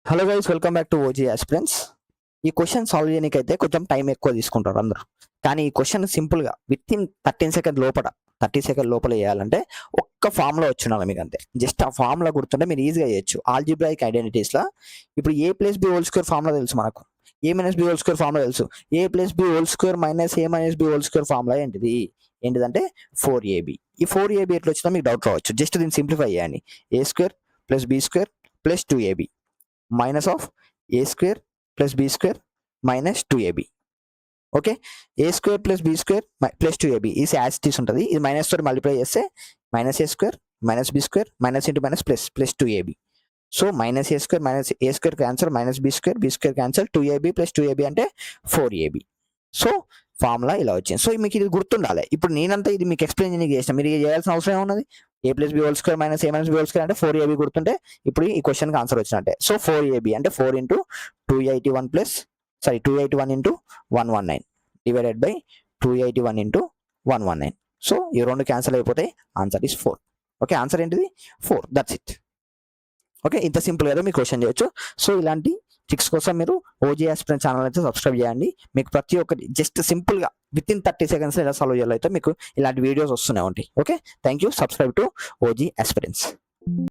Hello guys, welcome back to OG aspirants. ఈ question solve చేయడానికైతే కొంచెం time ఎక్కువ తీసుకుంటారు అందరూ. కానీ ఈ క్వశ్చన్ సింపుల్గా విత్ ఇన్ 30 సెకండ్ లోపల చేయాలంటే ఒక్క ఫామ్లో వచ్చినాలి మీకు అంతే. జస్ట్ ఆ ఫామ్లో గుర్తుంటే మీరు ఈజీగా చేయొచ్చు. ఆల్జిబ్రాయిక్ ఐడెంటిటీస్లో ఇప్పుడు a plus b whole square ఫామ్లో తెలుసు మనకు, a minus b whole square ఫామ్లో తెలుసు. A plus b whole square minus a minus b whole square ఫామ్లో ఏంటిదంటే 4ab. ఈ 4ab ఎట్లా వచ్చినా మీకు డౌట్ రావచ్చు. జస్ట్ దీన్ని సింప్లిఫై చేయండి. A square plus b square plus 2ab minus of a square plus b square minus 2ab. Okay, a square plus b square plus 2ab is as it is ఉంటుంది. ఇది minus తోటి multiply చేస్తే minus a square minus b square minus into minus plus 2ab. So minus a square cancel, minus b square cancel, 2ab plus 2ab అంటే 4ab. So formula ఇలా వచ్చింది. So మీకు ఇది గుర్తుండాలి. ఇప్పుడు నేనంతా ఇది మీకు ఎక్స్ప్లెయిన్ చేయడానికి చేసిన, మీరు చేయాల్సిన అవసరం ఏమున్నది? A plus b whole square minus a minus b whole square అంటే 4ab గుర్తుంటే ఇప్పుడు ఈ క్వశ్చన్కి ఆన్సర్ వచ్చినట్టే. సో 4ab అంటే 4 into 281 into 119 divided by 281 into 119. So ఈ రెండు క్యాన్సల్ అయిపోతాయి. Answer is 4. ఓకే, ఆన్సర్ ఏంటిది? 4. That's it. ఓకే, ఇంత సింపుల్గా మీరు క్వశ్చన్ చేయొచ్చు. సో ఇలాంటి ట్రిక్స్ కోసం మీరు ఓజీ ఆస్పిరెంట్ ఛానల్ అయితే సబ్స్క్రైబ్ చేయండి. మీకు ప్రతి ఒక్కటి జస్ట్ సింపుల్గా విత్ ఇన్ 30 సెకండ్స్లో ఎలా సాల్వ్ చేయాలో అయితే మీకు ఇలాంటి వీడియోస్ వస్తూనే ఉంటాయి. Okay, thank you. Subscribe to OG aspirants.